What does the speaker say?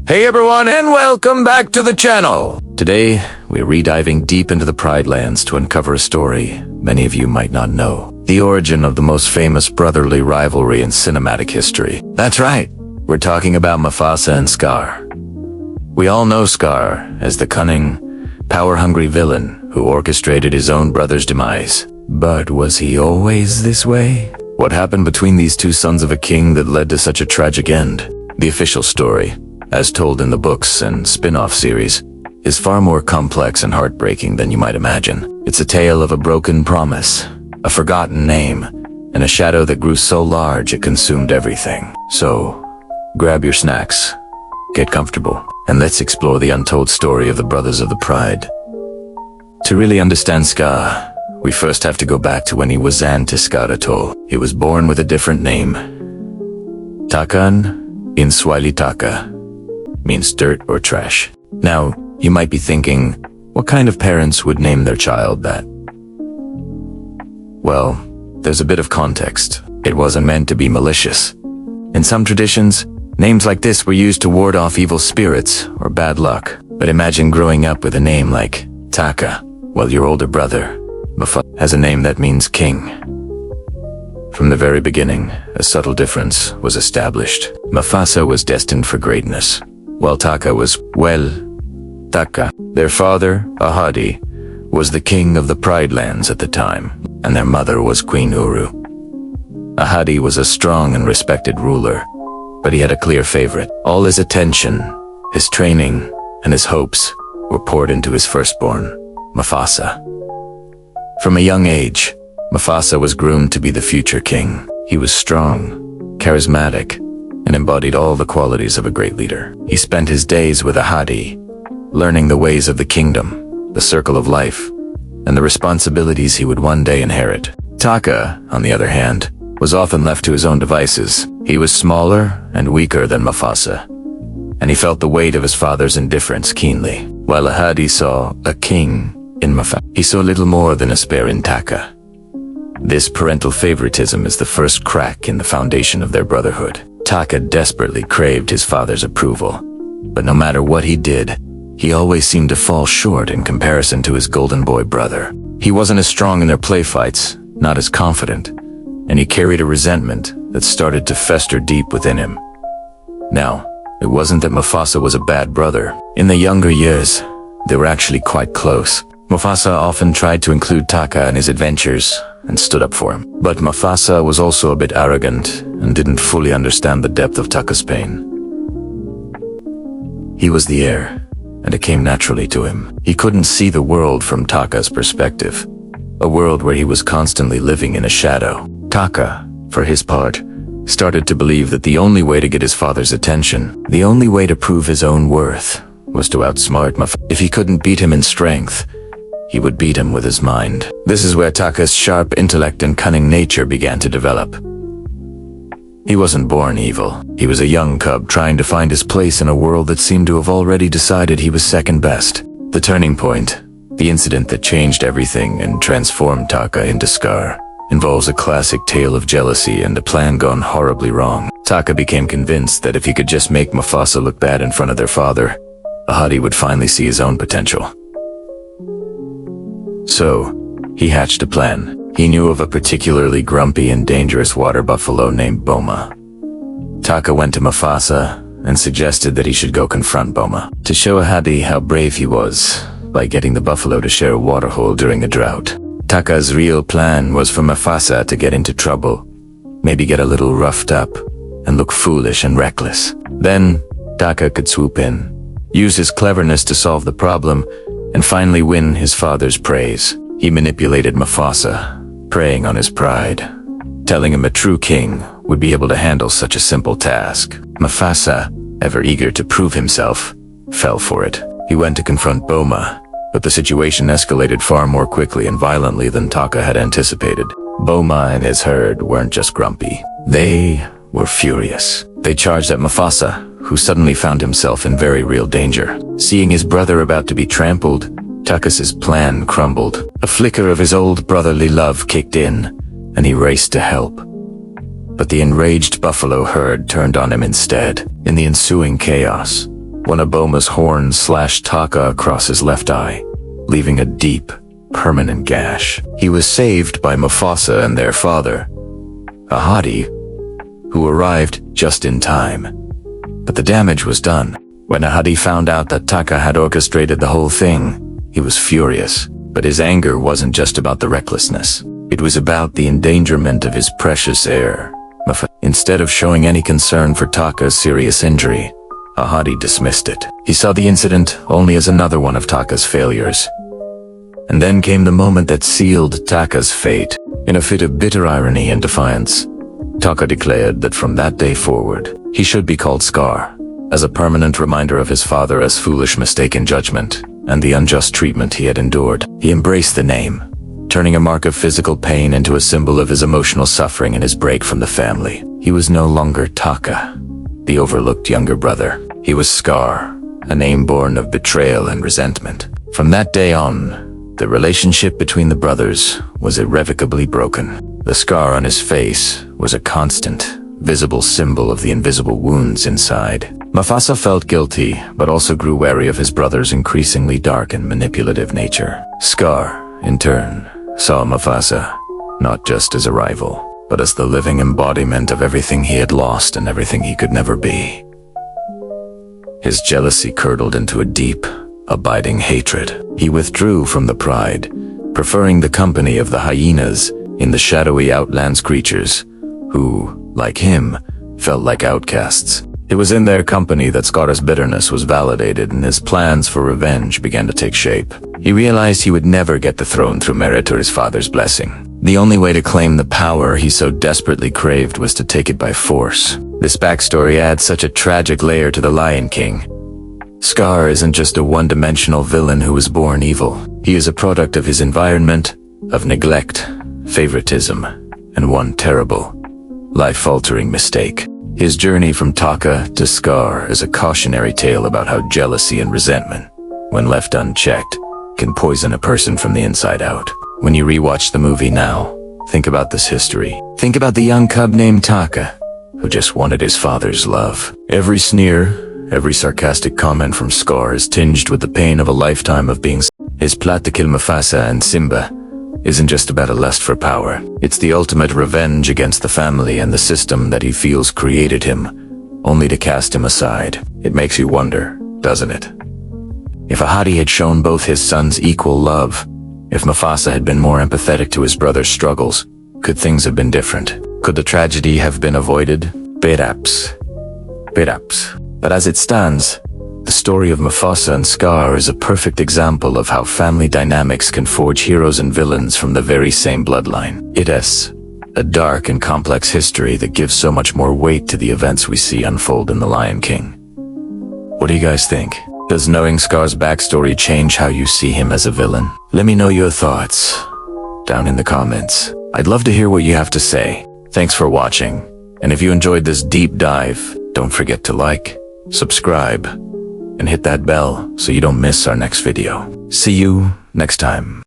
Hey everyone, and welcome back to the channel! Today, we're rediving deep into the Pride Lands to uncover a story many of you might not know. The origin of the most famous brotherly rivalry in cinematic history. That's right, we're talking about Mufasa and Scar. We all know Scar as the cunning, power-hungry villain who orchestrated his own brother's demise. But was he always this way? What happened between these two sons of a king that led to such a tragic end? The official story, as told in the books and spin-off series, is far more complex and heartbreaking than you might imagine. It's a tale of a broken promise, a forgotten name, and a shadow that grew so large it consumed everything. So, grab your snacks, get comfortable, and let's explore the untold story of the Brothers of the Pride. To really understand Scar, we first have to go back to when he was Scar at all. He was born with a different name. Takan, in Swahili Taka, means dirt or trash. Now, you might be thinking, what kind of parents would name their child that? Well, there's a bit of context. It wasn't meant to be malicious. In some traditions, names like this were used to ward off evil spirits or bad luck. But imagine growing up with a name like Taka, while your older brother, Mufasa, has a name that means king. From the very beginning, a subtle difference was established. Mufasa was destined for greatness, while Taka was, well, Taka. Their father, Ahadi, was the king of the Pride Lands at the time, and their mother was Queen Uru. Ahadi was a strong and respected ruler, but he had a clear favorite. All his attention, his training, and his hopes were poured into his firstborn, Mufasa. From a young age, Mufasa was groomed to be the future king. He was strong, charismatic, and embodied all the qualities of a great leader. He spent his days with Ahadi, learning the ways of the kingdom, the circle of life, and the responsibilities he would one day inherit. Taka, on the other hand, was often left to his own devices. He was smaller and weaker than Mufasa, and he felt the weight of his father's indifference keenly. While Ahadi saw a king in Mufasa, he saw little more than a spare in Taka. This parental favoritism is the first crack in the foundation of their brotherhood. Taka desperately craved his father's approval, but no matter what he did, he always seemed to fall short in comparison to his golden boy brother. He wasn't as strong in their play fights, not as confident, and he carried a resentment that started to fester deep within him. Now, it wasn't that Mufasa was a bad brother. In the younger years, they were actually quite close. Mufasa often tried to include Taka in his adventures and stood up for him. But Mufasa was also a bit arrogant and didn't fully understand the depth of Taka's pain. He was the heir, and it came naturally to him. He couldn't see the world from Taka's perspective, a world where he was constantly living in a shadow. Taka, for his part, started to believe that the only way to get his father's attention, the only way to prove his own worth, was to outsmart Mufasa. If he couldn't beat him in strength, he would beat him with his mind. This is where Taka's sharp intellect and cunning nature began to develop. He wasn't born evil. He was a young cub trying to find his place in a world that seemed to have already decided he was second best. The turning point, the incident that changed everything and transformed Taka into Scar, involves a classic tale of jealousy and a plan gone horribly wrong. Taka became convinced that if he could just make Mufasa look bad in front of their father, Ahadi would finally see his own potential. So, he hatched a plan. He knew of a particularly grumpy and dangerous water buffalo named Boma. Taka went to Mufasa and suggested that he should go confront Boma to show Ahadi how brave he was by getting the buffalo to share a waterhole during a drought. Taka's real plan was for Mufasa to get into trouble, maybe get a little roughed up, and look foolish and reckless. Then, Taka could swoop in, use his cleverness to solve the problem, and finally win his father's praise. He manipulated Mufasa, preying on his pride, telling him a true king would be able to handle such a simple task. Mufasa, ever eager to prove himself, fell for it. He went to confront Boma, but the situation escalated far more quickly and violently than Taka had anticipated. Boma and his herd weren't just grumpy. They were furious. They charged at Mufasa, who suddenly found himself in very real danger. Seeing his brother about to be trampled, Taka's plan crumbled. A flicker of his old brotherly love kicked in, and he raced to help. But the enraged buffalo herd turned on him instead. In the ensuing chaos, when a boma's horn slashed Taka across his left eye, leaving a deep, permanent gash. He was saved by Mufasa and their father, a hottie, who arrived just in time. But the damage was done. When Ahadi found out that Taka had orchestrated the whole thing, he was furious. But his anger wasn't just about the recklessness. It was about the endangerment of his precious heir. Instead of showing any concern for Taka's serious injury, Ahadi dismissed it. He saw the incident only as another one of Taka's failures. And then came the moment that sealed Taka's fate. In a fit of bitter irony and defiance, Taka declared that from that day forward, he should be called Scar, as a permanent reminder of his father's foolish mistake in judgment and the unjust treatment he had endured. He embraced the name, turning a mark of physical pain into a symbol of his emotional suffering and his break from the family. He was no longer Taka, the overlooked younger brother. He was Scar, a name born of betrayal and resentment. From that day on, the relationship between the brothers was irrevocably broken. The scar on his face was a constant, visible symbol of the invisible wounds inside. Mufasa felt guilty, but also grew wary of his brother's increasingly dark and manipulative nature. Scar, in turn, saw Mufasa not just as a rival, but as the living embodiment of everything he had lost and everything he could never be. His jealousy curdled into a deep, abiding hatred. He withdrew from the pride, preferring the company of the hyenas in the shadowy outlands creatures, who, like him, felt like outcasts. It was in their company that Scar's bitterness was validated and his plans for revenge began to take shape. He realized he would never get the throne through merit or his father's blessing. The only way to claim the power he so desperately craved was to take it by force. This backstory adds such a tragic layer to the Lion King. Scar isn't just a one-dimensional villain who was born evil. He is a product of his environment, of neglect, favoritism, and one terrible, life-altering mistake. His journey from Taka to Scar is a cautionary tale about how jealousy and resentment, when left unchecked, can poison a person from the inside out. When you rewatch the movie now, think about this history. Think about the young cub named Taka, who just wanted his father's love. Every sneer, every sarcastic comment from Scar is tinged with the pain of a lifetime of being. His plot to kill Mufasa and Simba isn't just about a lust for power. It's the ultimate revenge against the family and the system that he feels created him, only to cast him aside. It makes you wonder, doesn't it? If Ahadi had shown both his sons equal love, if Mufasa had been more empathetic to his brother's struggles, could things have been different? Could the tragedy have been avoided? Perhaps. But as it stands, the story of Mufasa and Scar is a perfect example of how family dynamics can forge heroes and villains from the very same bloodline. It is a dark and complex history that gives so much more weight to the events we see unfold in The Lion King. What do you guys think? Does knowing Scar's backstory change how you see him as a villain? Let me know your thoughts down in the comments. I'd love to hear what you have to say. Thanks for watching. And if you enjoyed this deep dive, don't forget to like, subscribe, and hit that bell so you don't miss our next video. See you next time.